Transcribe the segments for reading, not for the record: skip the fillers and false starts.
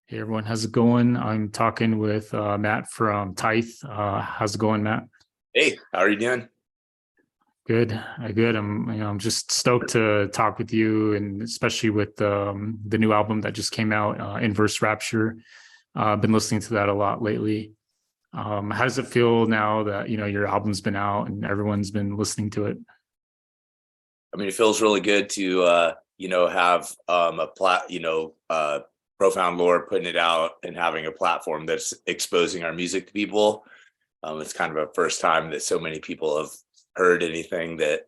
Hey everyone, how's it going? I'm talking with Matt from Tithe. How's it going, Matt? Hey, how are you doing? Good, good. I'm just stoked to talk with you, and especially with the new album that just came out, Inverse Rapture. I've been listening to that a lot lately. How does it feel now that your album's been out and everyone's been listening to it? I mean, it feels really good to have Profound Lore putting it out and having a platform that's exposing our music to people. It's kind of a first time that so many people have heard anything that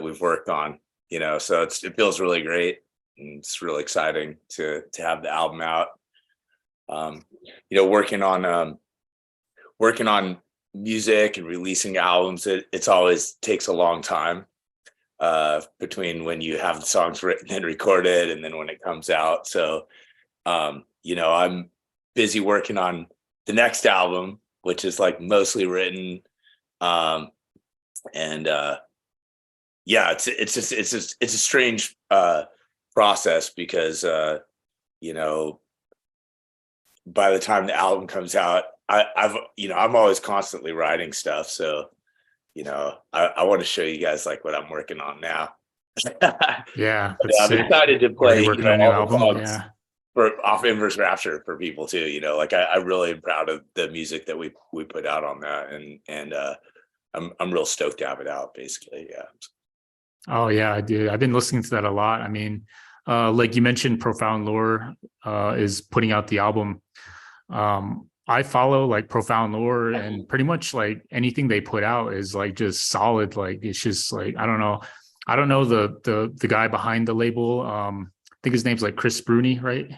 we've worked on, so it feels really great, and it's really exciting to have the album out. Um, working on music and releasing albums, it's always takes a long time between when you have the songs written and recorded and then when it comes out. So I'm busy working on the next album, which is like mostly written. And yeah, it's a strange process because by the time the album comes out, I'm always constantly writing stuff. So I want to show you guys like what I'm working on now. Yeah, But that's I'm sick. excited to Already play, working on a new all the album. songs Yeah. for off Inverse Rapture for people too. Like I really am proud of the music that we put out on that, and I'm real stoked to have it out. Basically, yeah. Oh yeah, I do. I've been listening to that a lot. I mean, like you mentioned, Profound Lore is putting out the album. I follow like Profound Lore, and pretty much like anything they put out is like just solid. Like it's just like I don't know the guy behind the label. I think his name's like Chris Bruni, right?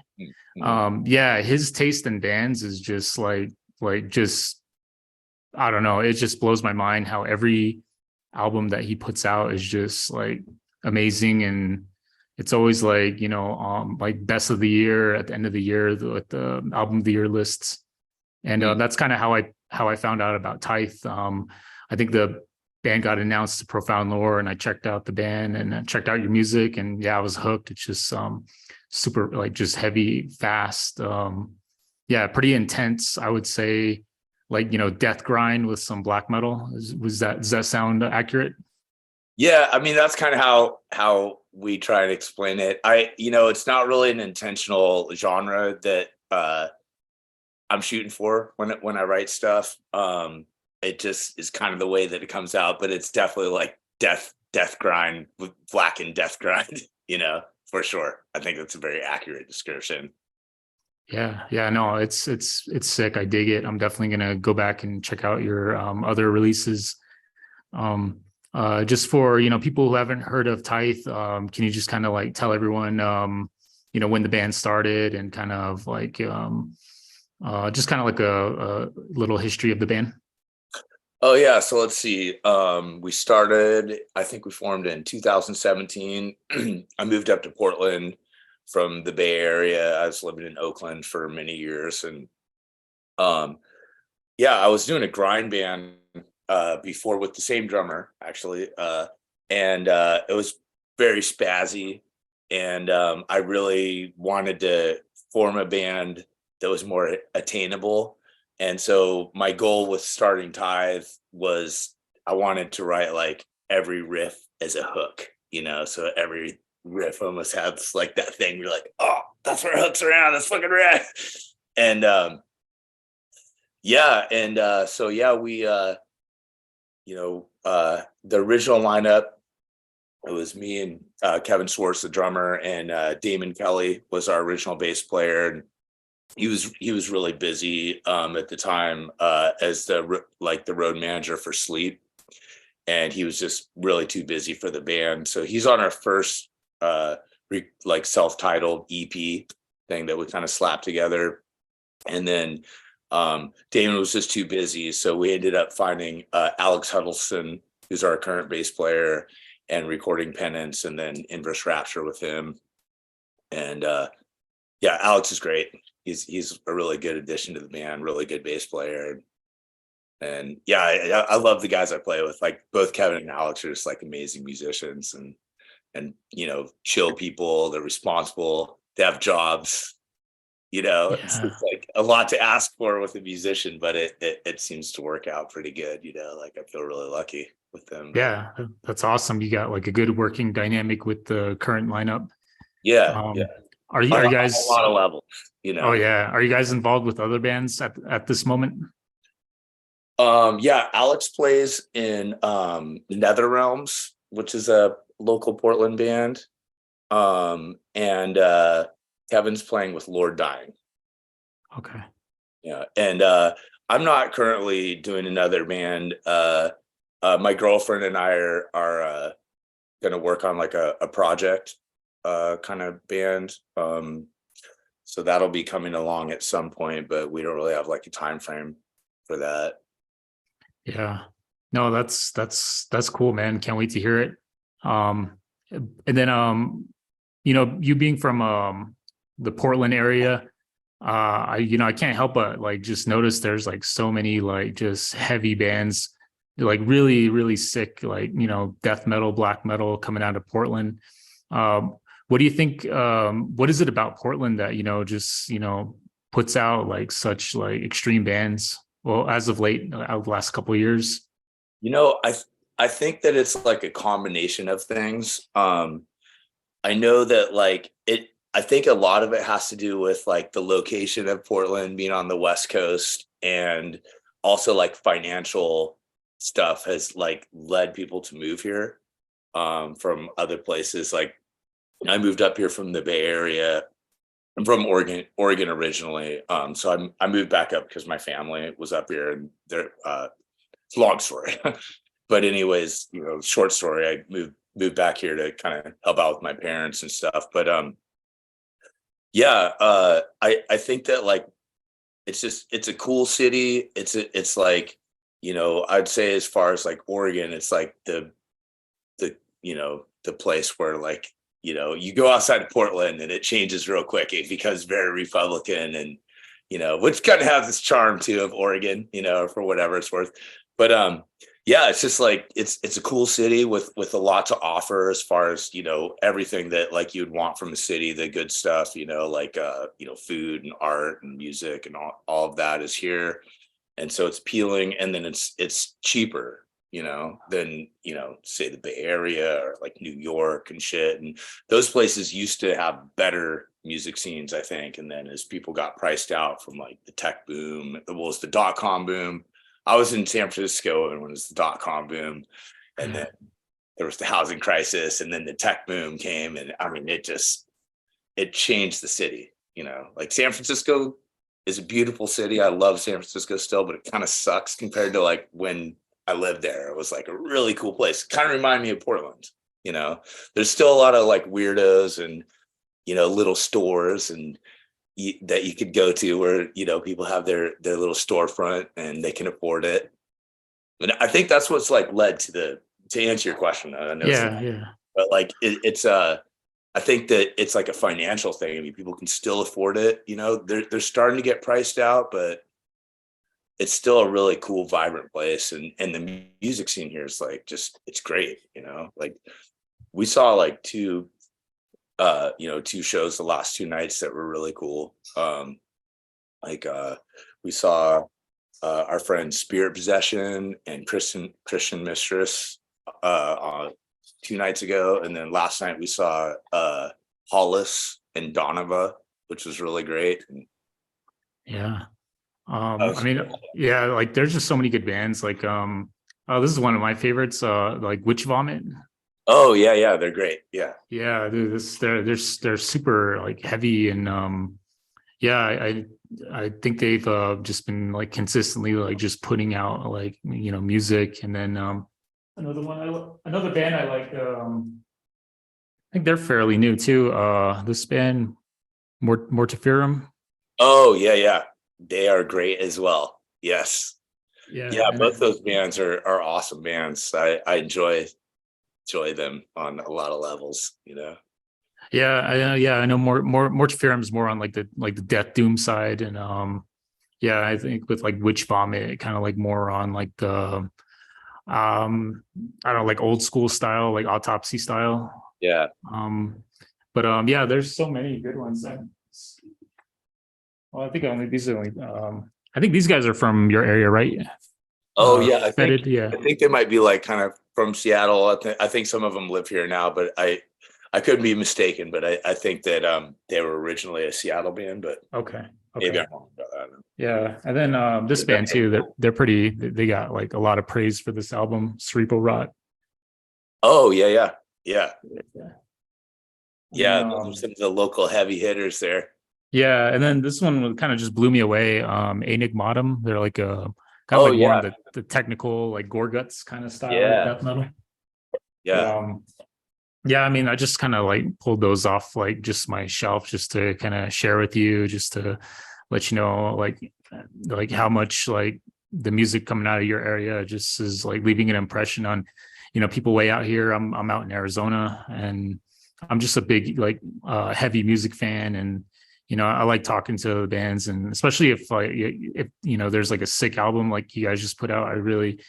Mm-hmm. Yeah, his taste in bands is just just I don't know. It just blows my mind how every album that he puts out is just like amazing, and it's always like best of the year at the end of the year, the album of the year lists. And that's kind of how I found out about Tithe. I think the band got announced to Profound Lore, and I checked out the band and I checked out your music, and yeah, I was hooked. It's just super like just heavy, fast, yeah, pretty intense. I would say like death grind with some black metal. Does that sound accurate? Yeah, I mean that's kind of how we try and explain it. It's not really an intentional genre that I'm shooting for when I write stuff. It just is kind of the way that it comes out, but it's definitely like death grind with Blackened death grind, for sure. I think that's a very accurate description. Yeah, no, it's sick. I dig it. I'm definitely gonna go back and check out your other releases. Um, just for people who haven't heard of Tithe, can you just kind of like tell everyone when the band started and kind of like just kind of like a little history of the band? Oh yeah, so let's see. I think we formed in 2017. I moved up to Portland from the Bay Area. I was living in Oakland for many years, and um, yeah, I was doing a grind band before with the same drummer actually, and it was very spazzy, and I really wanted to form a band that was more attainable. And so my goal with starting Tithe was I wanted to write like every riff as a hook, so every riff almost has like that thing you're like, oh, that's where hooks around, that's fucking rad. And yeah, and so yeah, we the original lineup, it was me and Kevin Schwartz, the drummer, and Damon Kelly was our original bass player. And he was really busy at the time as the road manager for Sleep, and he was just really too busy for the band. So he's on our first self-titled EP thing that we kind of slapped together, and then Damon was just too busy, so we ended up finding Alex Huddleston, who's our current bass player, and recording Penance and then Inverse Rapture with him. And yeah, Alex is great. He's a really good addition to the band, really good bass player. And yeah, I love the guys I play with. Like both Kevin and Alex are just like amazing musicians and chill people. They're responsible. They have jobs. It's Yeah. like a lot to ask for with a musician, but it seems to work out pretty good. Like I feel really lucky with them. Yeah. That's awesome. You got like a good working dynamic with the current lineup. Yeah, yeah, Um, on are you a guys, lot of levels. oh yeah. Are you guys involved with other bands at this moment? Yeah, Alex plays in Nether Realms, which is a local Portland band. And Kevin's playing with Lord Dying. Okay. Yeah. And I'm not currently doing another band. My girlfriend and I are gonna work on like a project kind of band. So that'll be coming along at some point, but we don't really have like a time frame for that. Yeah. No, that's cool, man. Can't wait to hear it. Um, and then you being from the Portland area, I can't help but like just notice there's like so many like just heavy bands, like really, really sick, like death metal, black metal coming out of Portland. What do you think? What is it about Portland that just puts out like such like extreme bands? Well, as of late, out the last couple of years. You know, I I think that it's like a combination of things. I know that like it I think a lot of it has to do with like the location of Portland being on the West Coast, and also like financial stuff has like led people to move here from other places. Like I moved up here from the Bay Area. I'm from Oregon originally. So I moved back up because my family was up here, and they're it's a long story. But anyways, short story, I moved back here to kind of help out with my parents and stuff. But yeah, I think that like it's a cool city. It's like, I'd say as far as like Oregon, it's like the place where like, you go outside of Portland and it changes real quick. It becomes very Republican, and which kind of has this charm too of Oregon, for whatever it's worth. But yeah, it's just like it's a cool city with a lot to offer as far as everything that like you'd want from a city. The good stuff, like food and art and music and all of that is here, and so it's appealing. And then it's cheaper, than say the Bay Area or like New York and shit. And those places used to have better music scenes, I think. And then as people got priced out from like the tech boom, was the .com boom. I was in San Francisco and when it was the .com boom, and then there was the housing crisis, and then the tech boom came, and I mean it changed the city. Like San Francisco is a beautiful city. I love San Francisco still, but it kind of sucks compared to like when I lived there. It was like a really cool place. Kind of remind me of Portland. There's still a lot of like weirdos and little stores and that you could go to where people have their little storefront and they can afford it. And I think that's what's like led to answer your question. I know Yeah, yeah. but like it's I think that it's like a financial thing. I mean, people can still afford it. They're starting to get priced out, but it's still a really cool, vibrant place. And the music scene here is like it's great. Like we saw like two shows the last 2 nights that were really cool. We saw our friend Spirit Possession and Christian Mistress on 2 nights ago, and then last night we saw Hollis and Donovan, which was really great. Yeah. I mean, yeah, like there's just so many good bands. Like, oh, this is one of my favorites. Like Witch Vomit. Oh yeah, they're great. Yeah, Yeah, they're super like heavy, and yeah, I think they've just been like consistently like just putting out like music. And then another band I like, I think they're fairly new too. This band Mortiferum. oh yeah, they are great as well. Yes, Yeah, yeah, and both those bands are awesome bands. I enjoy them on a lot of levels. yeah, I know Mortiferum is more on like the death doom side, and yeah, I think with like Witch Vomit, kind of like more on like the I don't know, like old school style, like autopsy style. Yeah. Um, but yeah, there's so many good ones. Well, I think only these are only. I think these guys are from your area, right? Oh yeah, Fetid, yeah. I think they might be like kind of from Seattle. I think some of them live here now, but I could be mistaken. But I think that they were originally a Seattle band, but Okay. maybe Okay. I'm wrong about that. Yeah, and then this band too. They're pretty. They got like a lot of praise for this album, Cerebral Rot. Oh yeah. And then, Those are some of the local heavy hitters there. yeah, and then this one kind of just blew me away. Enigmatum. They're like a kind of Oh like more on yeah, the technical, like gore guts kind of style of yeah, death metal. But yeah. yeah, I mean, I just kind of like pulled those off like just my shelf just to kind of share with you, just to let you know like how much like the music coming out of your area just is like leaving an impression on, people way out here. I'm out in Arizona, and I'm just a big like heavy music fan, and I like talking to the bands, and especially if there's like a sick album like you guys just put out, I really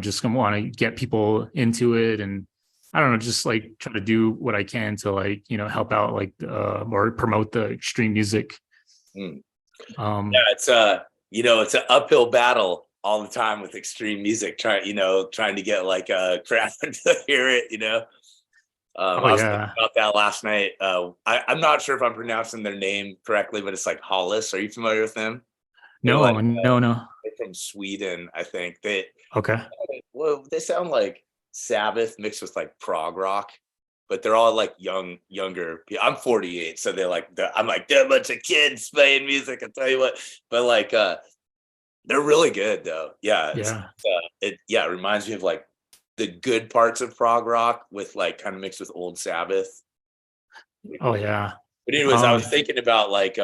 just want to get people into it, and I don't know, just like try to do what I can to like help out like or promote the extreme music. Mm. Um, Yeah, it's an uphill battle all the time with extreme music. Trying to get like a crowd to hear it. oh I was thinking yeah, about that last night. I'm not sure if I'm pronouncing their name correctly, but it's like Hollis. Are you familiar with them? They're like no. they're from Sweden, I think. Okay, They sound like Sabbath mixed with like prog rock, but they're all like younger. I'm 48, so I'm like they're a bunch of kids playing music. I tell you what, but like they're really good though. Yeah, yeah, it reminds me of like the good parts of prog rock with like kind of mixed with old Sabbath. oh yeah. But anyways, I was thinking about like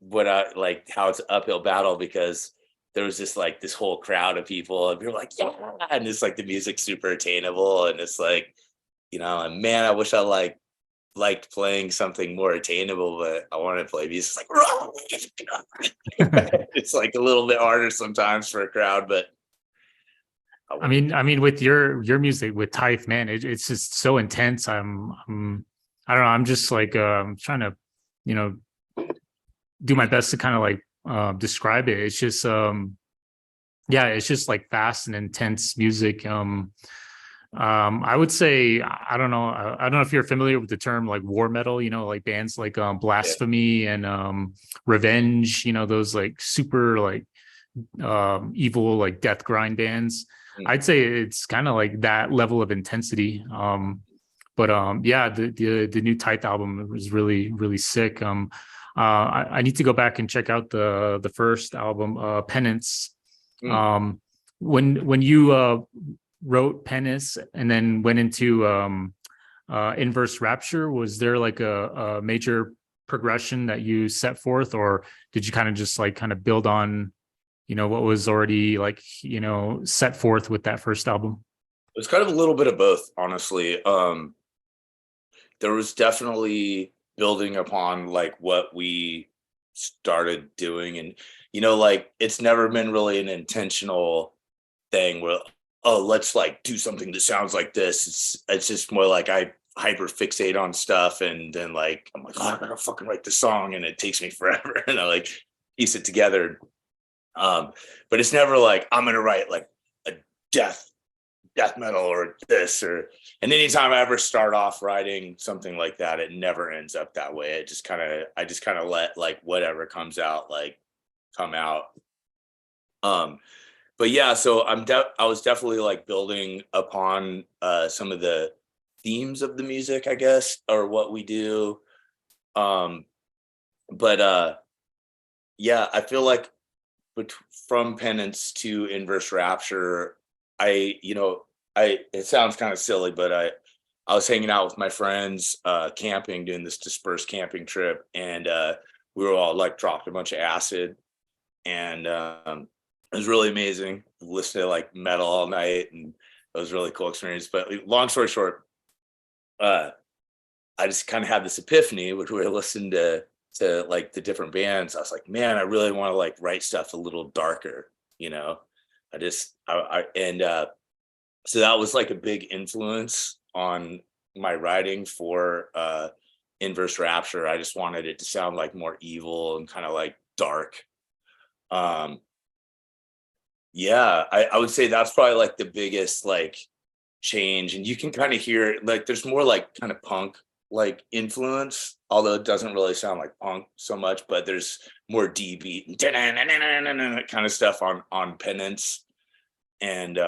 what I like how it's an uphill battle because there was just like this whole crowd of people and people were like, yeah, and it's like the music's super attainable and it's like, and man, I wish I liked playing something more attainable, but I want to play music like it's like a little bit harder sometimes for a crowd, but I mean, with your music with Tithe, man, it's just so intense. I don't know. I'm just like trying to, you know, do my best to kind of like describe it. It's just yeah, it's just like fast and intense music. I would say I don't know if you're familiar with the term like war metal, like bands like Blasphemy and Revenge, those like super like evil like death grind bands. I'd say it's kind of like that level of intensity. But yeah, the new Tithe album was really really sick. I need to go back and check out the first album, Penance. When you wrote Penance and then went into Inverse Rapture, was there like a major progression that you set forth, or did you kind of just like kind of build on what was already like set forth with that first album? It's kind of a little bit of both, honestly. There was definitely building upon like what we started doing, and like it's never been really an intentional thing where, oh, let's like do something that sounds like this. It's just more like I hyper fixate on stuff, and then like I'm like, oh, I gotta fucking write the song, and it takes me forever, and I like piece it together. But it's never like I'm gonna write like a death metal or this and anytime I ever start off writing something like that, it never ends up that way. I just kind of let like whatever comes out like come out. But yeah, so I was definitely like building upon some of the themes of the music, I guess, or what we do. But yeah, I feel like from Penance to Inverse Rapture, it sounds kind of silly, but I was hanging out with my friends, camping, doing this dispersed camping trip, and we were all like dropped a bunch of acid, and it was really amazing. Listening to like metal all night, and it was a really cool experience. But long story short, I just kind of had this epiphany, which we were listening to like the different bands. I was like, man, I really want to like write stuff a little darker, so that was like a big influence on my writing for Inverse Rapture. I just wanted it to sound like more evil and kind of like dark. Yeah, I would say that's probably like the biggest like change. And you can kind of hear like there's more like kind of punk like influence, although it doesn't really sound like punk so much, but there's more D beat kind of stuff on Penance. And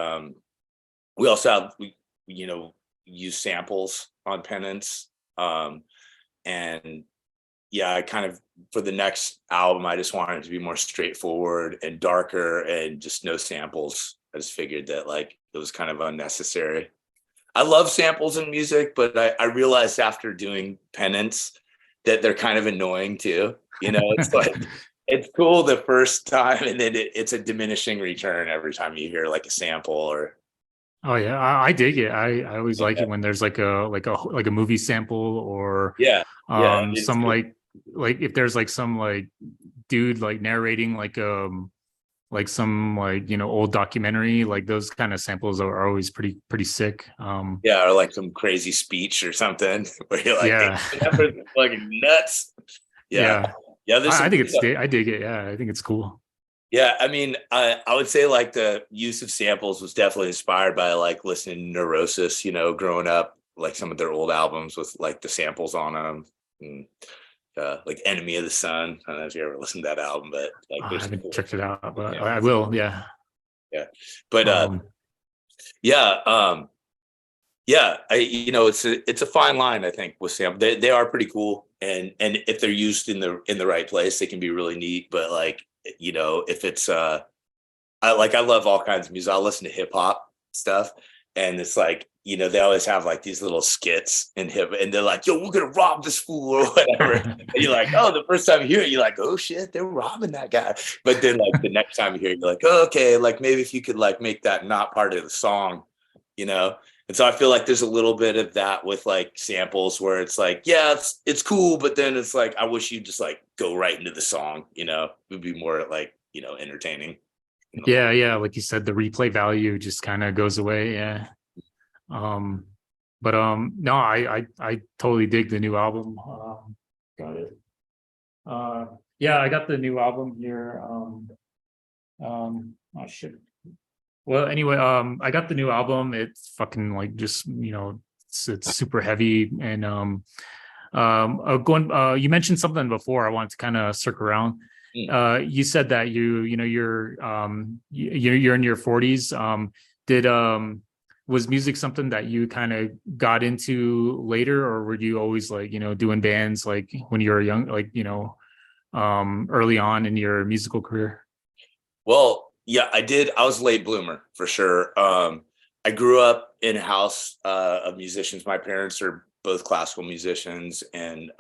we also have you know, use samples on Penance. And yeah, I kind of, for the next album, I just wanted it to be more straightforward and darker and just no samples. I just figured that like it was kind of unnecessary. I love samples in music, but I realized after doing Penance that they're kind of annoying too. You know, it's like, it's cool the first time, and then it's a diminishing return every time you hear like a sample or. Oh yeah, I dig it. I always like it when there's like a movie sample or some like if there's like some like dude like narrating like some like, you know, old documentary, like those kind of samples are always pretty sick. Or like some crazy speech or something where you're like, yeah, fucking nuts. Yeah. I think I dig it. Yeah, I think it's cool. Yeah, I mean, I would say like the use of samples was definitely inspired by like listening to Neurosis, you know, growing up, like some of their old albums with like the samples on them. And, like Enemy of the Sun. I don't know if you ever listened to that album, but like I haven't checked it out, but yeah. I will. Yeah. But you know, it's a fine line, I think, with samples. They are pretty cool, and if they're used in the right place, they can be really neat. But like, you know, if it's I love all kinds of music. I listen to hip hop stuff, and it's like, you know, they always have like these little skits in hip, and they're like, "Yo, we're gonna rob this fool" or whatever. And you're like, "Oh," the first time you hear it, you're like, "Oh shit, they're robbing that guy." But then like the next time you hear it, you're like, "Oh, okay, like maybe if you could like make that not part of the song, you know." And so I feel like there's a little bit of that with like samples where it's like, yeah, it's cool, but then it's like, I wish you'd just like go right into the song, you know, it would be more like, you know, entertaining. Yeah, like you said, the replay value just kind of goes away. Yeah. But no, I totally dig the new album. Got it. Yeah, I got the new album here. Oh shit. Well, anyway, I got the new album. It's fucking like just, you know, it's super heavy. And you mentioned something before. I wanted to kind of circle around. You said that you know you're in your 40s. Was music something that you kind of got into later, or were you always like, you know, doing bands like when you were young, like, you know, early on in your musical career? Well, yeah, I did. I was a late bloomer for sure. I grew up in a house of musicians. My parents are both classical musicians, and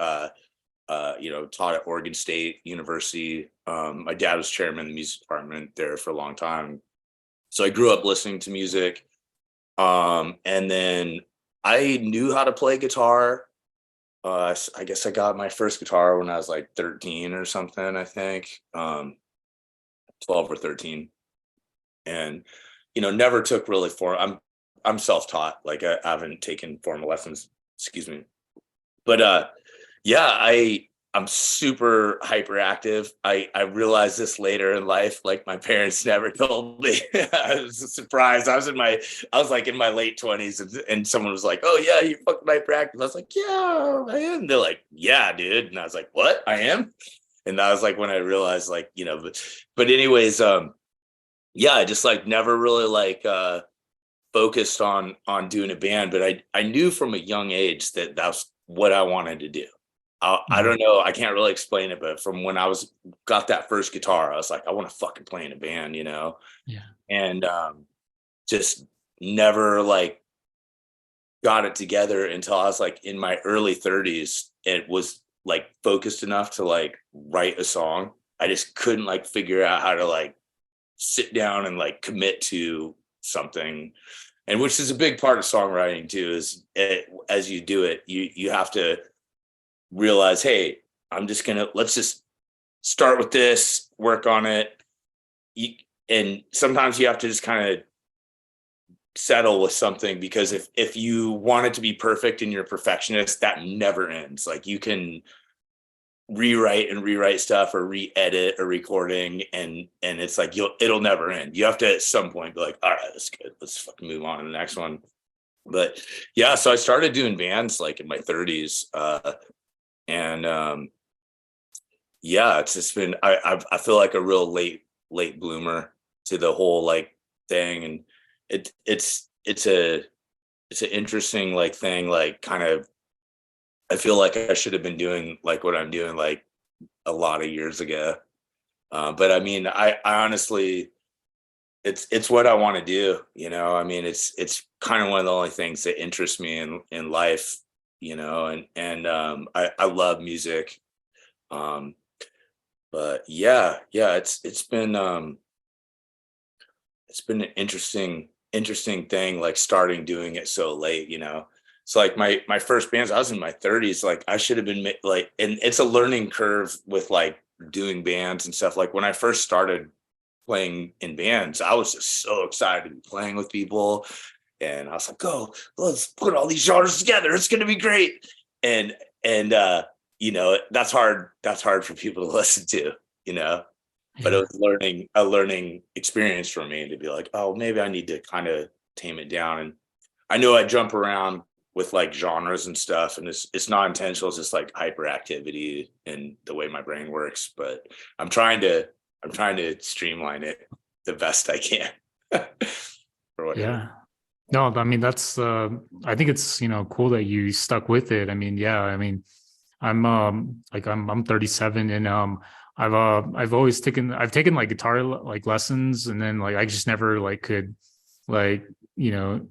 you know, taught at Oregon State University. My dad was chairman of the music department there for a long time. So I grew up listening to music. And then I knew how to play guitar. I guess I got my first guitar when I was like 13 or something, I think, 12 or 13. And, you know, never took really I'm self-taught. Like I haven't taken formal lessons, excuse me. But, yeah, I'm super hyperactive. I realized this later in life, like my parents never told me. I was surprised. I was like in my late 20s, and someone was like, "Oh yeah, you're fucking hyperactive." I was like, "Yeah, I am." And they're like, "Yeah, dude." And I was like, "What? I am?" And that was like when I realized, like, you know, but anyways, yeah, I just like never really like focused on doing a band, but I knew from a young age that that's what I wanted to do. I don't know. I can't really explain it, but from when got that first guitar, I was like, I want to fucking play in a band, you know? Yeah. And just never like got it together until I was like in my early 30s. It was like focused enough to like write a song. I just couldn't like figure out how to like sit down and like commit to something. And which is a big part of songwriting too, is as you do it, you have to realize, hey, let's just start with this, work on it. And sometimes you have to just kind of settle with something, because if you want it to be perfect and you're a perfectionist, that never ends. Like you can rewrite stuff or re-edit a recording, and it's like it'll never end. You have to at some point be like, all right, that's good, let's fucking move on to the next one. But yeah, so I started doing bands like in my 30s, and yeah, it's just been I feel like a real late bloomer to the whole like thing, and it's an interesting like thing, like kind of I feel like I should have been doing like what I'm doing like a lot of years ago. But I mean, I honestly, it's what I want to do. You know, I mean, it's kind of one of the only things that interest me in life. You know, and I love music. But yeah, it's been an interesting thing, like starting doing it so late. You know. So like my first bands, I was in my 30s. Like I should have been like, and it's a learning curve with like doing bands and stuff. Like when I first started playing in bands, I was just so excited to be playing with people, and I was like, "Oh, let's put all these genres together. It's gonna be great." And you know, that's hard for people to listen to. You know, but it was a learning experience for me to be like, "Oh, maybe I need to kind of tame it down." And I know I jump around with like genres and stuff, and it's not intentional, it's just like hyperactivity and the way my brain works, but I'm trying to streamline it the best I can. Or whatever. Yeah. No, I mean, that's I think it's, you know, cool that you stuck with it. I mean, yeah, I mean, I'm 37, and I've always taken like guitar like lessons, and then like I just never like could like, you know,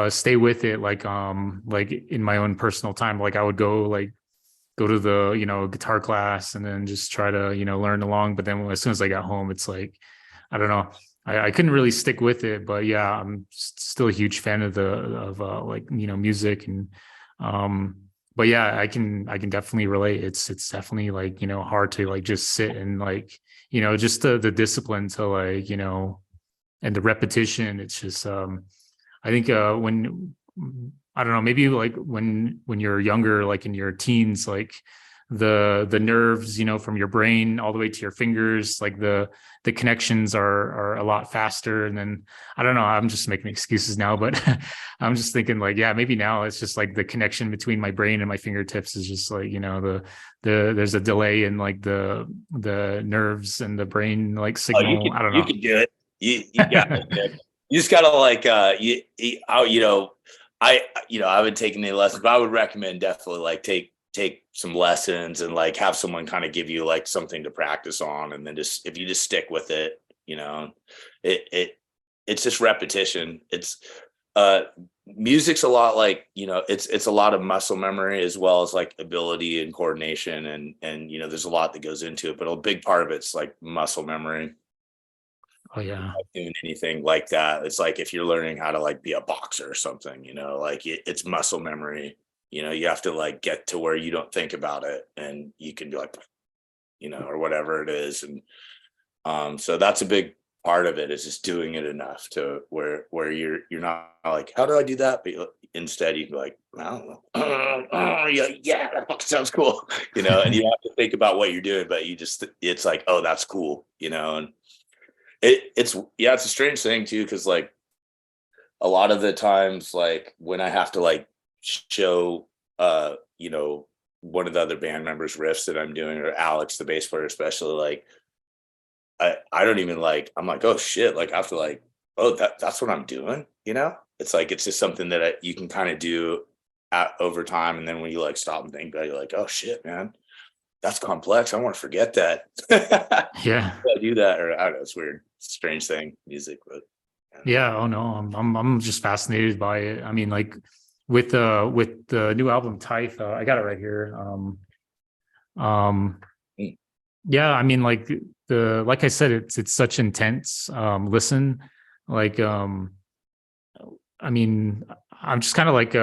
stay with it like in my own personal time. Like I would go to the, you know, guitar class and then just try to, you know, learn along, but then as soon as I got home, it's like I don't know, I couldn't really stick with it. But yeah, I'm still a huge fan of like, you know, music, and but yeah, I can definitely relate. It's definitely like, you know, hard to like just sit and like, you know, just the discipline to like, you know, and the repetition. It's just I think when I don't know, maybe like when you're younger, like in your teens, like the nerves, you know, from your brain all the way to your fingers, like the connections are a lot faster. And then I don't know, I'm just making excuses now, but I'm just thinking like, yeah, maybe now it's just like the connection between my brain and my fingertips is just like, you know, there's a delay in like the nerves and the brain like signal. I don't know. You can do it. You got it. You just gotta like you know, I haven't taken any lessons, but I would recommend definitely like take some lessons and like have someone kind of give you like something to practice on, and then just if you just stick with it, you know, it's just repetition. It's music's a lot like, you know, it's a lot of muscle memory as well as like ability and coordination, and you know, there's a lot that goes into it, but a big part of it's like muscle memory. Oh yeah. Doing anything like that, it's like if you're learning how to like be a boxer or something, you know, like it's muscle memory. You know, you have to like get to where you don't think about it, and you can be like, you know, or whatever it is. And so that's a big part of it, is just doing it enough to where you're not like, how do I do that? But instead you can be like, I don't know. You're like, yeah, that fucking sounds cool. You know, and you have to think about what you're doing, but it's like, oh, that's cool, you know. And it's a strange thing too, because like a lot of the times, like when I have to like show you know, one of the other band members riffs that I'm doing, or Alex, the bass player especially, like I don't even like, I'm like, oh shit, like I have to like, oh, that's what I'm doing, you know. It's like it's just something that you can kind of do over time, and then when you like stop and think about it, you're like, oh shit, man, that's complex. I want to forget that. Yeah. I do that, or I don't know, it's weird, strange thing, music, but yeah. Oh no, I'm just fascinated by it. I mean, like with the new album Tithe, I got it right here. Yeah, I mean, like like I said, it's such intense listen. Like I mean, I'm just kind of like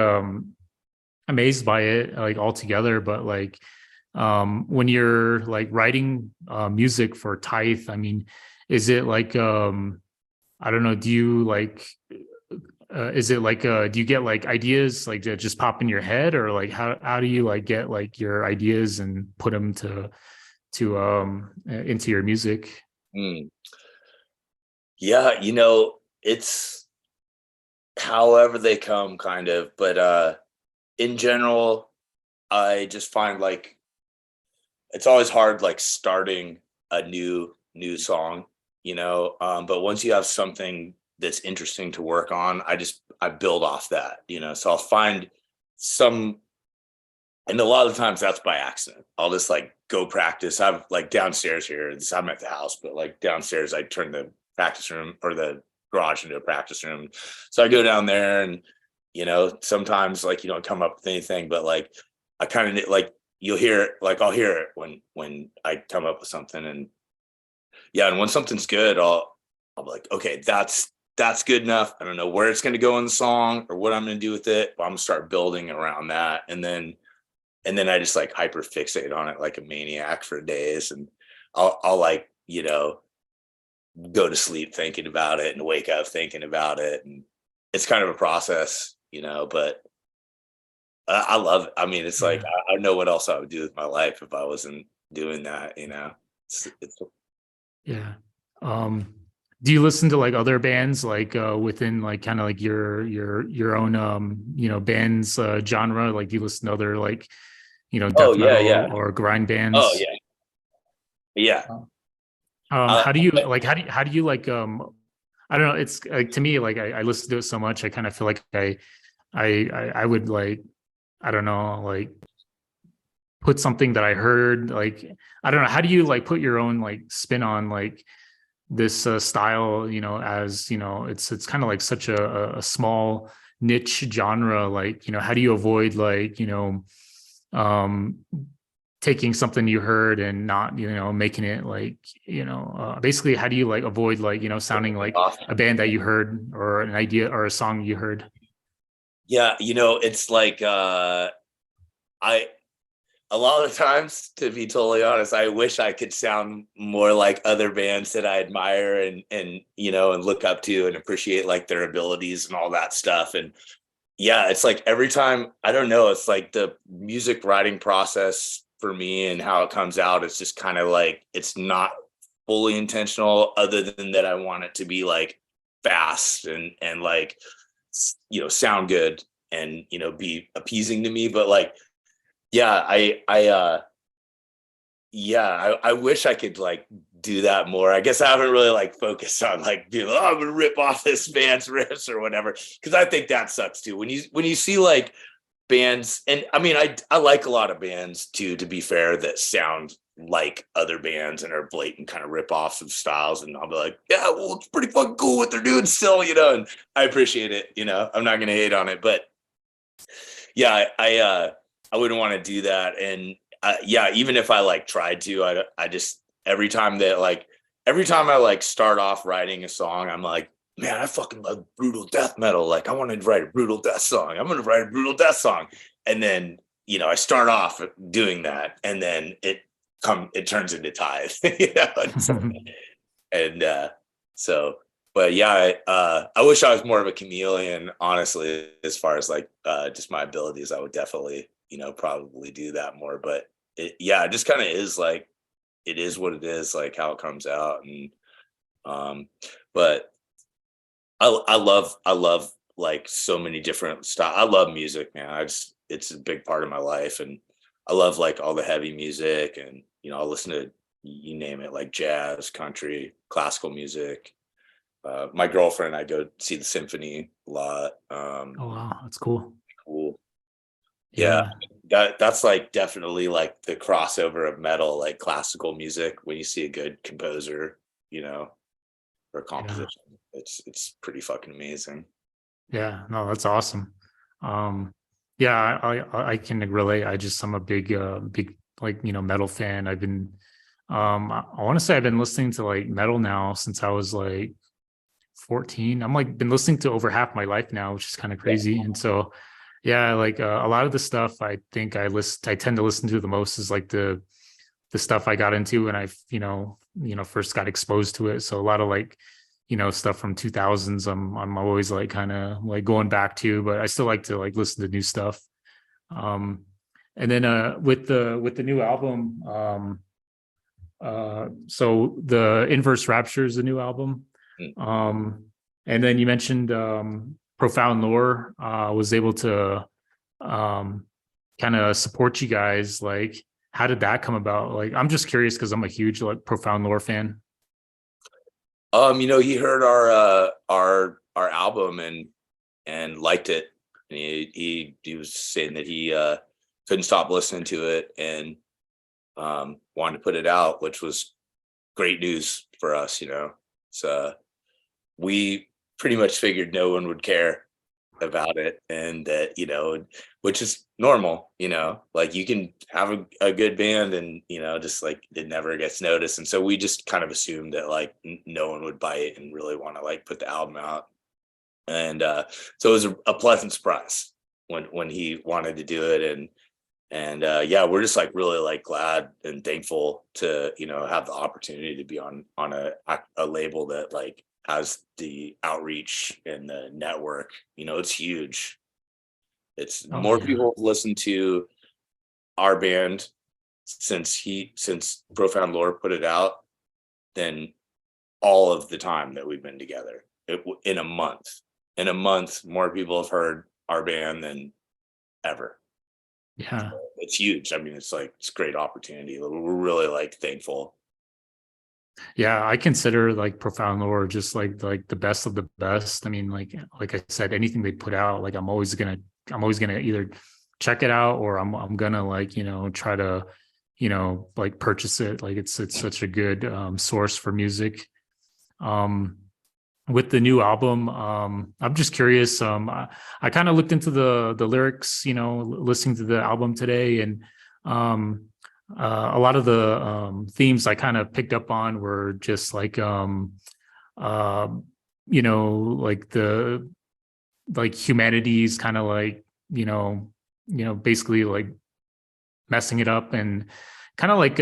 amazed by it like altogether. But like when you're like writing music for Tithe, I mean, is it like I don't know, do you like is it like do you get like ideas like that just pop in your head, or like how do you like get like your ideas and put them to into your music? Mm. Yeah, it's however they come kind of, but in general, I just find like it's always hard like starting a new song, but once you have something that's interesting to work on, I build off that, so I'll find some, and a lot of times that's by accident. I'll just like go practice. I'm like downstairs here. I'm at the house, but like downstairs, I turn the practice room or the garage into a practice room. So I go down there and, sometimes like you don't come up with anything, but like I kind of like you'll hear it, like I'll hear it when I come up with something. And yeah, and when something's good, I'll be like, okay, that's good enough. I don't know where it's going to go in the song or what I'm going to do with it, but I'm going to start building around that. And then I just like hyper fixate on it like a maniac for days. And I'll like, go to sleep thinking about it and wake up thinking about it. And it's kind of a process, but I love it. I mean, it's like, I don't know what else I would do with my life if I wasn't doing that, it's Yeah. Do you listen to like other bands like within like kind of like your own bands genre? Like do you listen to other like death metal or grind bands? Oh yeah. Yeah. How do you like how do you like I don't know, it's like to me like I listen to it so much I kind of feel like I would like I don't know like put something that I heard like I don't know, how do you like put your own like spin on like this style, as it's kind of like such a small niche genre, like how do you avoid like um taking something you heard and not making it like basically how do you like avoid like sounding like a band that you heard or an idea or a song you heard? Yeah, it's like I a lot of times, to be totally honest, I wish I could sound more like other bands that I admire and and look up to and appreciate like their abilities and all that stuff. And yeah, it's like every time, I don't know, it's like the music writing process for me and how it comes out, it's just kind of like it's not fully intentional other than that I want it to be like fast and like sound good and be appeasing to me. But like yeah, I wish I could like do that more. I guess I haven't really like focused on like being like, oh, I'm gonna rip off this band's riffs or whatever, because I think that sucks too. When you see like bands, and I mean I like a lot of bands too, to be fair, that sound like other bands and are blatant kind of rip-offs of styles, and I'll be like, yeah, well, it's pretty fucking cool what they're doing still, and I appreciate it. I'm not gonna hate on it, but yeah, I wouldn't want to do that. And yeah, even if I like tried to, I just every time I like start off writing a song, I'm like, man, I fucking love brutal death metal. Like I want to write a brutal death song. I'm going to write a brutal death song. And then, I start off doing that, and then it turns into Tithe, and so, but yeah, I wish I was more of a chameleon, honestly, as far as like just my abilities. I would definitely probably do that more, but it just kind of is like, it is what it is, like how it comes out. And but I love like so many different styles. I love music, man. It's a big part of my life, and I love like all the heavy music, and I'll listen to, you name it, like jazz, country, classical music. My girlfriend, I go see the symphony a lot. Oh wow, that's cool. Yeah, that's like definitely like the crossover of metal, like classical music. When you see a good composer, or composition, it's pretty fucking amazing. Yeah, no, that's awesome. Yeah, I can relate. I'm a big like metal fan. I've been I want to say I've been listening to like metal now since I was like 14. I'm like been listening to over half my life now, which is kind of crazy. And so yeah, like a lot of the stuff I think I tend to listen to the most is like the stuff I got into when I first got exposed to it. So a lot of like stuff from 2000s. I'm always like kind of like going back to, but I still like to like listen to new stuff. And then with the new album, so the Inverse Rapture is the new album. And then you mentioned Profound Lore was able to kind of support you guys. Like, how did that come about? Like, I'm just curious because I'm a huge like Profound Lore fan. He heard our album and liked it. And he was saying that he couldn't stop listening to it and wanted to put it out, which was great news for us. So we pretty much figured no one would care about it, and that which is normal. Like, you can have a good band and just like it never gets noticed, and so we just kind of assumed that like no one would buy it and really want to like put the album out. And so it was a pleasant surprise when he wanted to do it. And yeah, we're just like really like glad and thankful to have the opportunity to be on a label that like has the outreach and the network. It's huge. It's more people listen to our band since Profound Lore put it out than all of the time that we've been together. In a month, more people have heard our band than ever. Yeah, so it's huge. I mean, it's a great opportunity. We're really like thankful. Yeah, I consider like Profound Lore just like the best of the best. I mean, like I said, anything they put out, like I'm always gonna either check it out or I'm gonna like try to like purchase it. Like it's such a good source for music. With the new album, I'm just curious. I kind of looked into the lyrics, listening to the album today, and a lot of the themes I kind of picked up on were just like like the humanity's kind of like basically like messing it up, and kind of like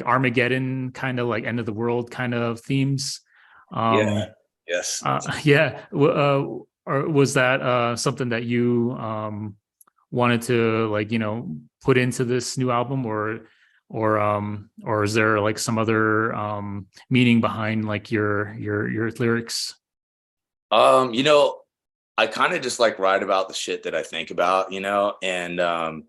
Armageddon, kind of like end of the world kind of themes. Yeah. Yes. Yeah. Or was that something that you wanted to like put into this new album, or is there like some other meaning behind like your lyrics? I kind of just like write about the shit that I think about, and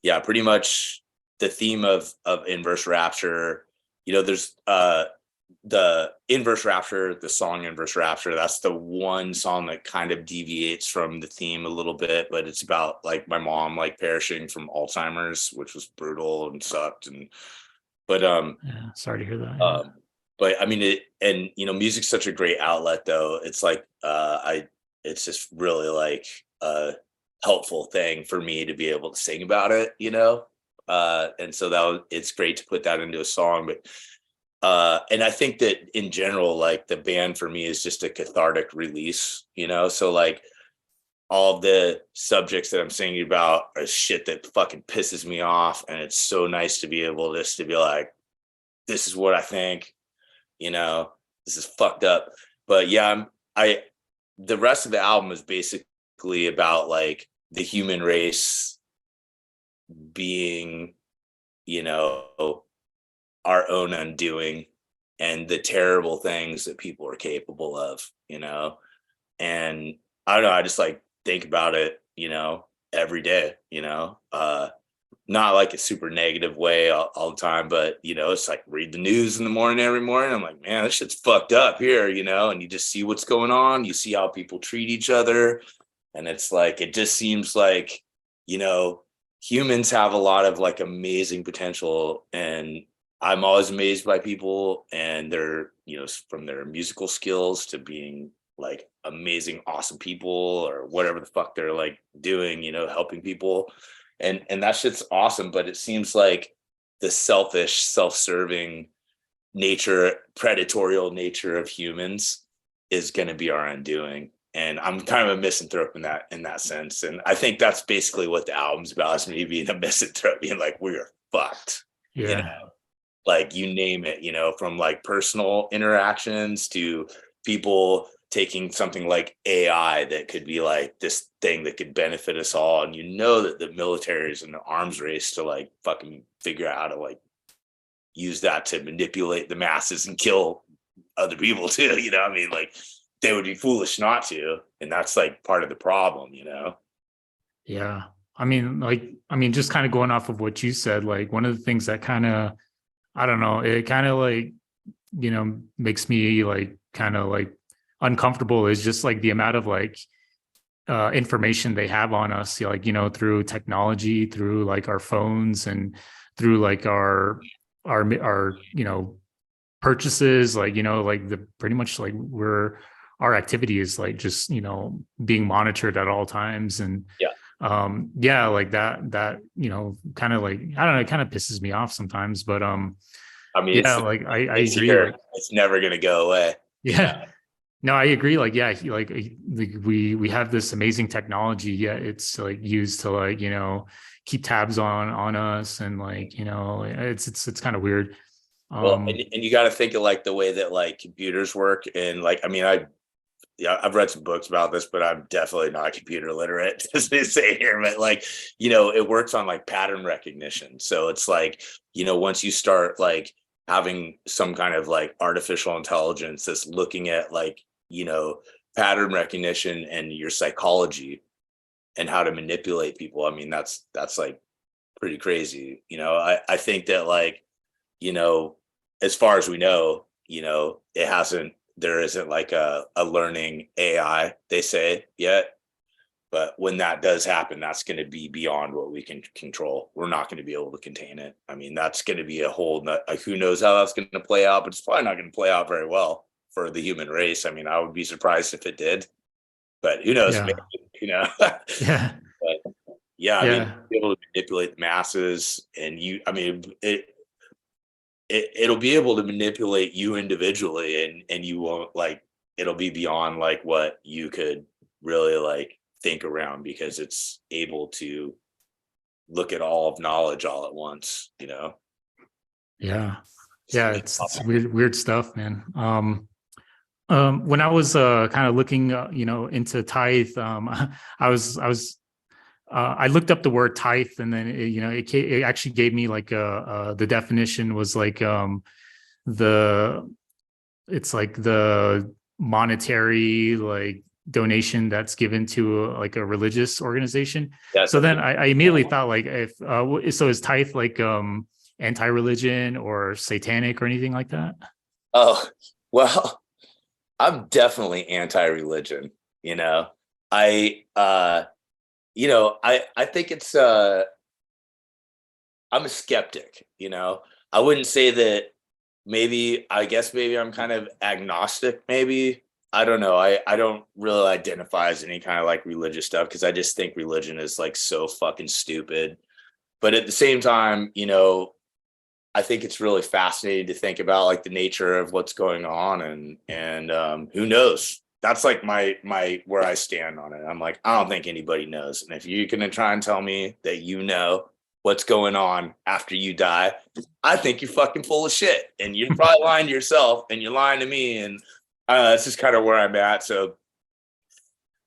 yeah, pretty much the theme of Inverse Rapture. There's the Inverse Rapture, the song Inverse Rapture, that's the one song that kind of deviates from the theme a little bit, but it's about like my mom like perishing from Alzheimer's, which was brutal and sucked. But yeah, sorry to hear that. But I mean music's such a great outlet though. It's like it's just really like a helpful thing for me to be able to sing about it, and so it's great to put that into a song. But and I think that in general, like the band for me is just a cathartic release, so like all the subjects that I'm singing about are shit that fucking pisses me off. And it's so nice to be able just to be like, this is what I think, this is fucked up. But yeah, the rest of the album is basically about like the human race being, our own undoing and the terrible things that people are capable of, and I don't know, I just like think about it, every day, not like a super negative way all the time, but it's like read the news in the morning, every morning. I'm like, man, this shit's fucked up here, and you just see what's going on. You see how people treat each other. And it's like, it just seems like, humans have a lot of like amazing potential, and I'm always amazed by people and their, from their musical skills to being like amazing, awesome people or whatever the fuck they're like doing, helping people. And that shit's awesome. But it seems like the selfish, self-serving nature, predatorial nature of humans is going to be our undoing. And I'm kind of a misanthrope in that sense. And I think that's basically what the album's about, is me being a misanthrope, being like, we're fucked. Yeah. Like you name it, from like personal interactions to people taking something like AI that could be like this thing that could benefit us all. And you know that the military is in the arms race to like fucking figure out how to like use that to manipulate the masses and kill other people too. You know, I mean, like they would be foolish not to. And that's like part of the problem, you know? Yeah. I mean, just kind of going off of what you said, like one of the things that kind of, I don't know, it kind of like, makes me like kind of like uncomfortable is just like the amount of like information they have on us, like, through technology, through like our phones and through like our purchases, like, like the pretty much like our activity is like just, being monitored at all times. And like that, kind of like, I don't know, it kind of pisses me off sometimes, but I mean, like I agree. Here. Like, it's never going to go away. Yeah. No, I agree. Like, yeah, like we have this amazing technology, yet it's like used to like, keep tabs on us. And like, it's kind of weird. Well, and you got to think of like the way that like computers work. And like, I mean, I've read some books about this, but I'm definitely not computer literate, as they say here. But like, it works on like pattern recognition. So it's like, once you start like having some kind of like artificial intelligence that's looking at like, pattern recognition and your psychology and how to manipulate people. I mean, that's like pretty crazy. I think that like, as far as we know, there isn't like a learning AI, they say, yet. But when that does happen, that's going to be beyond what we can control. We're not going to be able to contain it. I mean, that's going to be a whole, like, who knows how that's going to play out, but it's probably not going to play out very well for the human race. I mean, I would be surprised if it did, but who knows? Yeah. Maybe, Yeah. But yeah, I mean, be able to manipulate the masses and it'll be able to manipulate you individually and you won't like, it'll be beyond like what you could really like think around because it's able to look at all of knowledge all at once, Yeah. It's weird stuff, man. When I was kind of looking, into Tithe, I looked up the word tithe, and then it actually gave me like the definition was like it's like the monetary like donation that's given to like a religious organization. So then I immediately thought like if so is tithe like anti-religion or satanic or anything like that? Oh, well, I'm definitely anti-religion. I think it's I'm a skeptic. I wouldn't say that. I guess maybe I'm kind of agnostic. Maybe I don't know. I don't really identify as any kind of like religious stuff because I just think religion is like so fucking stupid. But at the same time, I think it's really fascinating to think about like the nature of what's going on and who knows. That's like my where I stand on it. I'm like, I don't think anybody knows. And if you're gonna try and tell me that what's going on after you die, I think you're fucking full of shit. And you're probably lying to yourself and you're lying to me. And that's just kind of where I'm at. So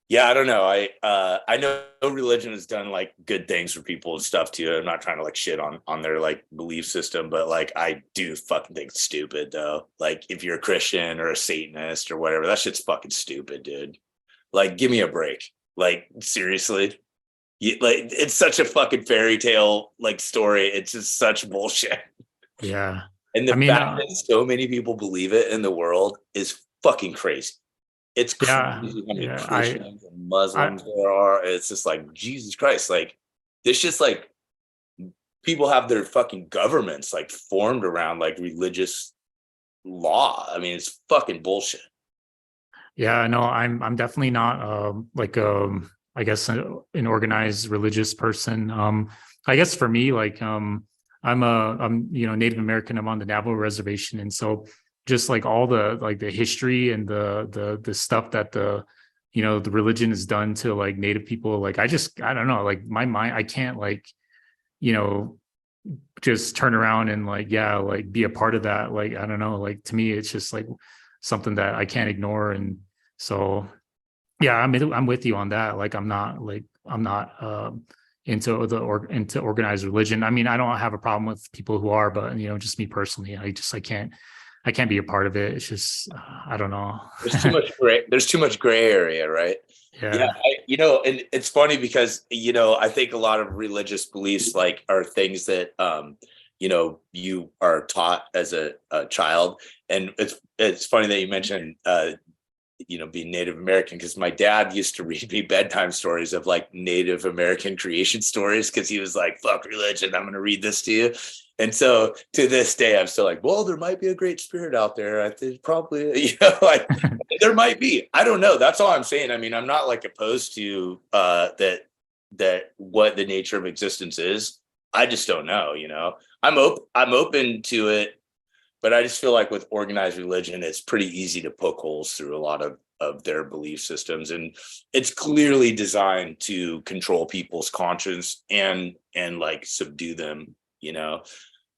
yeah, I don't know. I know religion has done like good things for people and stuff too. I'm not trying to like shit on their like belief system, but like I do fucking think it's stupid though. Like if you're a Christian or a Satanist or whatever, that shit's fucking stupid, dude. Like give me a break. Like seriously. Like it's such a fucking fairy tale like story. It's just such bullshit. Yeah. And the fact that so many people believe it in the world is fucking crazy. It's crazy how many Christians and Muslims there are. It's just like, Jesus Christ. Like, it's just like people have their fucking governments like formed around like religious law. I mean, it's fucking bullshit. Yeah, no, I'm definitely not I guess an organized religious person. I guess for me, like I'm Native American. I'm on the Navajo reservation, and so just like all the like the history and the stuff that the religion has done to like Native people, like I don't know, like my mind, I can't like just turn around and like like be a part of that. Like I don't know, like to me it's just like something that I can't ignore. And so, yeah, I'm with you on that. Like, I'm not into organized religion. I mean, I don't have a problem with people who are, but just me personally, I can't be a part of it. It's just, I don't know. There's too much gray area, right? Yeah. And it's funny because, I think a lot of religious beliefs like are things that, you are taught as a child. And it's funny that you mentioned, being Native American, because my dad used to read me bedtime stories of like Native American creation stories, because he was like, fuck religion, I'm going to read this to you. And so to this day, I'm still like, well, there might be a great spirit out there. I think probably, like there might be. I don't know. That's all I'm saying. I mean, I'm not like opposed to that what the nature of existence is. I just don't know. I'm open to it, but I just feel like with organized religion, it's pretty easy to poke holes through a lot of their belief systems, and it's clearly designed to control people's conscience and like subdue them.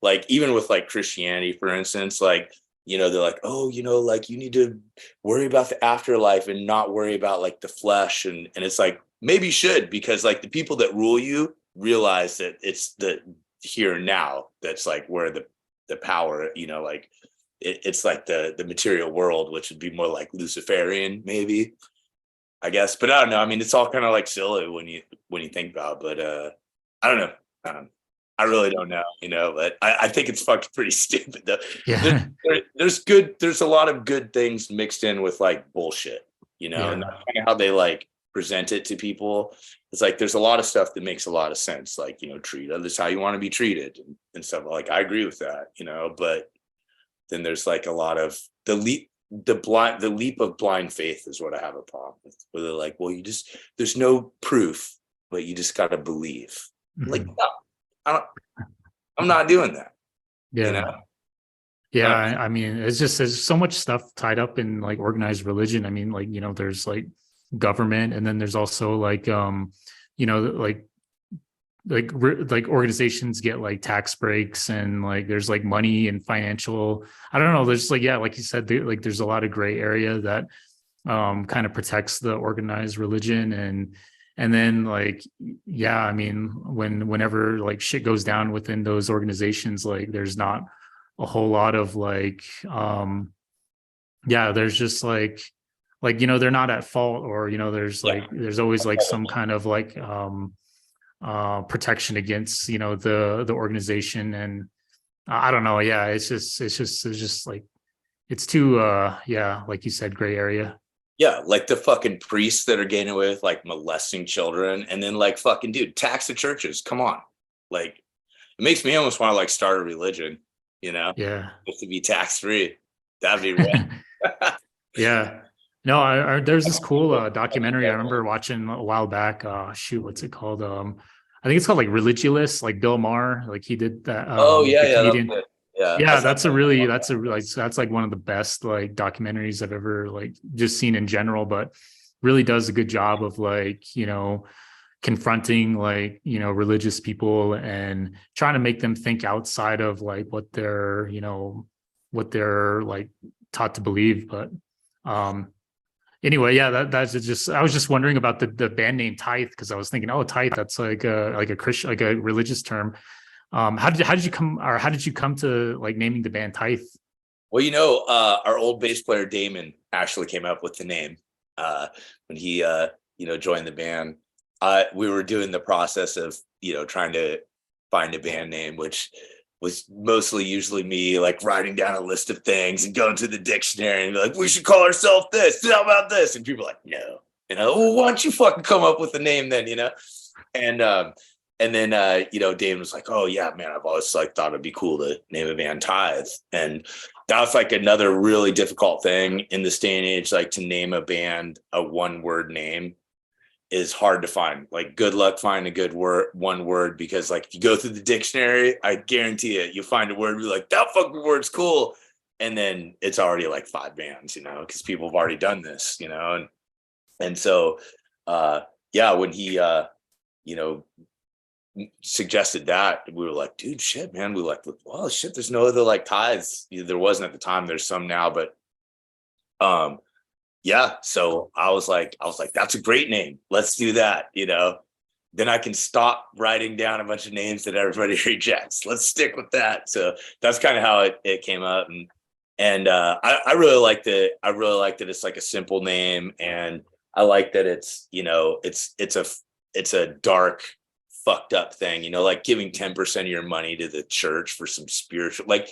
Like even with like Christianity, for instance, like, they're like, oh, like you need to worry about the afterlife and not worry about like the flesh. And it's like, maybe you should, because like the people that rule you realize that it's the here and now that's like where the power, like it's like the material world, which would be more like Luciferian, maybe, I guess. But I don't know. I mean, it's all kind of like silly when you think about it, but I don't know. I really don't know, but I think it's fucking pretty stupid though. Yeah. There's a lot of good things mixed in with like bullshit, and that's kind of how they like present it to people. It's like, there's a lot of stuff that makes a lot of sense. Like, treat others how you want to be treated and stuff. Like, I agree with that, but then there's like a lot of the leap of blind faith is what I have a problem with, where they're like, well, there's no proof, but you just got to believe. Mm-hmm. Like, no. I'm not doing that. Yeah. Yeah. I mean, there's so much stuff tied up in like organized religion. I mean, like, there's like government, and then there's also like, like organizations get like tax breaks, and like, there's like money and financial, I don't know. There's like, yeah, like you said, there's a lot of gray area that kind of protects the organized religion. And then like, yeah, I mean, whenever like shit goes down within those organizations, like there's not a whole lot of like, there's just like, they're not at fault, or, there's like, there's always like some kind of like, protection against, the organization. And I don't know. Yeah. It's just like, it's too, like you said, gray area. Yeah, like the fucking priests that are getting away with like molesting children, and then like fucking dude, tax the churches. Come on. Like, it makes me almost want to like start a religion, Yeah. Just to be tax free. That'd be right. Yeah. No, there's this cool documentary I remember watching a while back. What's it called? I think it's called like Religulous, like Bill Maher. Like he did that. Yeah, that's like one of the best like documentaries I've ever like just seen in general, but really does a good job of like, confronting like, religious people and trying to make them think outside of like what they're like taught to believe. But anyway, yeah, that's just, I was just wondering about the band name Tithe, because I was thinking, oh, Tithe, that's like a Christian, like a religious term. How did you come to like naming the band Tithe? Well, our old bass player Damon actually came up with the name when he joined the band. We were doing the process of trying to find a band name, which was mostly usually me like writing down a list of things and going to the dictionary and be like, we should call ourselves this. How about this? And people are like, no. Well, why don't you fucking come up with a name then? And then, Damon was like, oh yeah, man, I've always like thought it'd be cool to name a band Tithe. And that was like another really difficult thing in this day and age, like to name a band a one-word name is hard to find. Like, good luck finding a good one word, because like if you go through the dictionary, I guarantee it, you'll find a word, be like, that fucking word's cool. And then it's already like 5 bands, because people have already done this, and so, when he, suggested that, we were like, dude, shit, man. We were like, well, shit, there's no other like tithes. There wasn't at the time. There's some now, but Yeah. So I was like, that's a great name. Let's do that. Then I can stop writing down a bunch of names that everybody rejects. Let's stick with that. So that's kind of how it came up. And I really liked it. I really liked that it's like a simple name. And I like that it's, it's a dark, fucked up thing, like giving 10% of your money to the church for some spiritual, like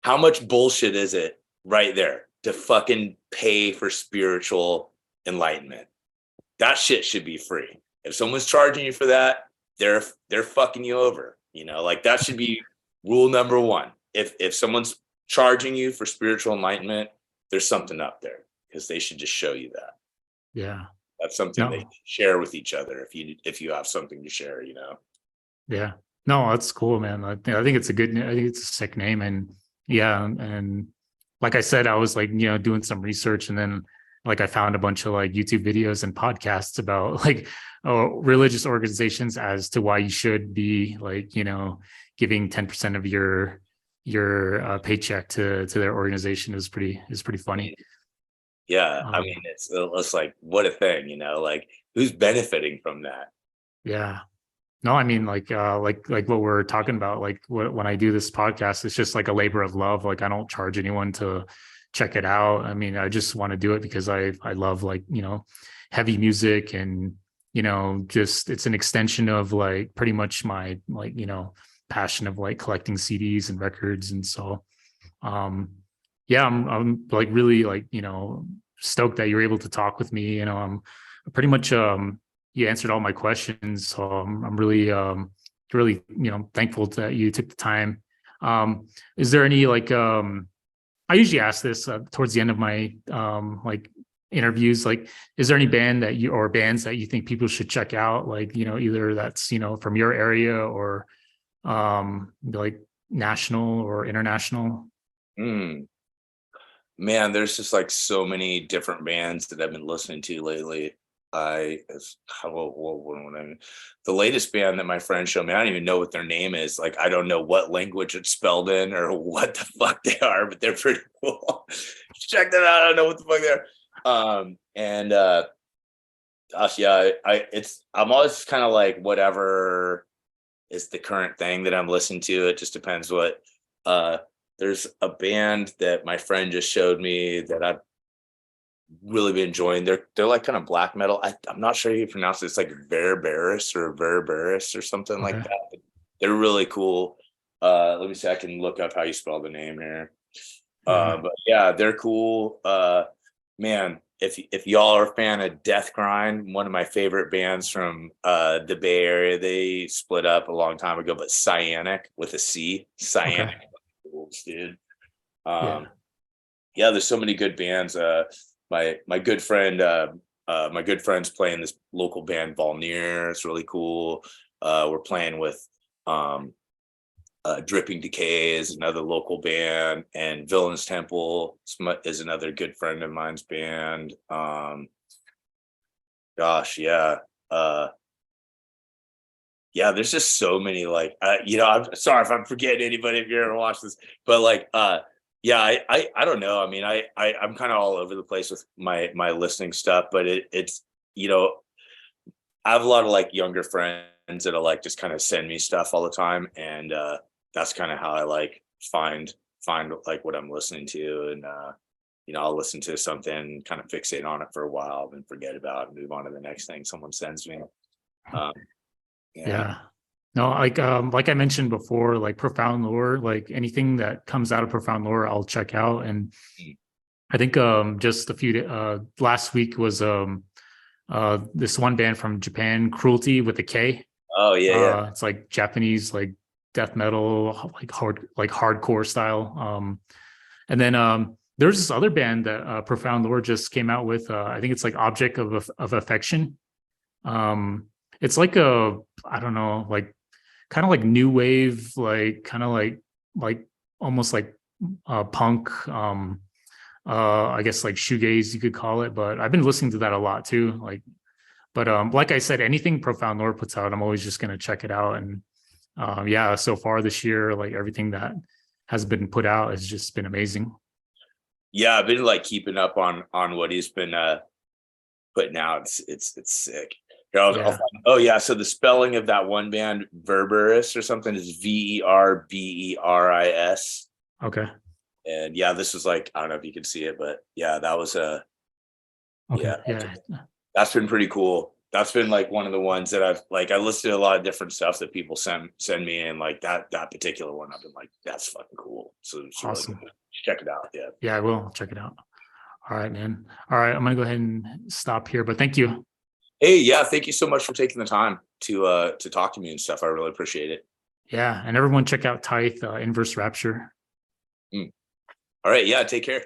how much bullshit is it right there to fucking pay for spiritual enlightenment? That shit should be free. If someone's charging you for that, they're fucking you over. Like that should be rule number one. If someone's charging you for spiritual enlightenment, there's something up there, because they should just show you that. Yeah. That's something they share with each other if you have something to share, Yeah. No, that's cool, man. I think it's a good, I think it's a sick name. And yeah. And like I said, I was like, doing some research, and then like I found a bunch of like YouTube videos and podcasts about like religious organizations as to why you should be like, giving 10% of your paycheck to their organization is pretty funny. Yeah. I mean, it's like, what a thing, like who's benefiting from that? Yeah. No, I mean, like what we're talking about, like when I do this podcast, it's just like a labor of love. Like I don't charge anyone to check it out. I mean, I just want to do it because I love like, heavy music, and, just it's an extension of like pretty much my like, passion of like collecting CDs and records. And so, yeah, I'm like really like, stoked that you're able to talk with me. I'm pretty much, you answered all my questions. So I'm really, really, thankful that you took the time. Is there any like, I usually ask this towards the end of my like interviews, like, is there any band that you, or bands that you think people should check out? Like, either that's, from your area or like national or international? Man, there's just like so many different bands that I've been listening to lately. The latest band that my friend showed me, I don't even know what their name is. Like, I don't know what language it's spelled in or what the fuck they are, but they're pretty cool. Check that out. I don't know what the fuck they are. Gosh, yeah, I'm always kind of like whatever is the current thing that I'm listening to. It just depends what. There's a band that my friend just showed me that I've really been enjoying. They're like kind of black metal. I'm not sure how you pronounce it. It's like Verberis or something like that. They're really cool. Let me see. I can look up how you spell the name here. But yeah, they're cool. Man, if y'all are a fan of Death Grind, one of my favorite bands from the Bay Area, they split up a long time ago, but Cyanic with a C, Cyanic. Dude. Yeah, there's so many good bands. My good friend's playing this local band Volnir. It's really cool. We're playing with Dripping Decay is another local band, and Villain's Temple is another good friend of mine's band. Gosh, yeah. Yeah, there's just so many, like, I'm sorry if I'm forgetting anybody if you ever watch this, but like, yeah, I don't know. I mean, I'm kind of all over the place with my listening stuff, but it's, I have a lot of like younger friends that'll like just kind of send me stuff all the time. And that's kind of how I like find like what I'm listening to. And, I'll listen to something, kind of fixate on it for a while, then forget about it, move on to the next thing someone sends me. Yeah. No, like I mentioned before, like Profound Lore, like anything that comes out of Profound Lore, I'll check out. And I think just a few last week was this one band from Japan, Cruelty with a K. Oh yeah. It's like Japanese like death metal, like hardcore style. And then there's this other band that Profound Lore just came out with. I think it's like Object of Affection. It's like I don't know, like kind of like new wave, like kind of like almost like punk, I guess like shoegaze you could call it. But I've been listening to that a lot too. Like I said, anything Profound Lore puts out, I'm always just gonna check it out. And yeah, so far this year, like everything that has been put out has just been amazing. Yeah, I've been like keeping up on what he's been putting out. It's sick. Here, oh yeah, so the spelling of that one band, Verberis or something, is Verberis. Okay. And yeah, this was like, I don't know if you can see it, but yeah, that was Okay. yeah, that's been pretty cool. That's been like one of the ones that I've like, I listed a lot of different stuff that people send me, and like that particular one, I've been like, that's fucking cool. So it's Awesome. Really check it out. Yeah. Yeah, I will. I'll check it out. All right, man. All right, I'm gonna go ahead and stop here, but thank you. Hey, yeah, thank you so much for taking the time to talk to me and stuff. I really appreciate it. Yeah, and everyone check out Tithe, Inverse Rapture. All right, yeah, take care.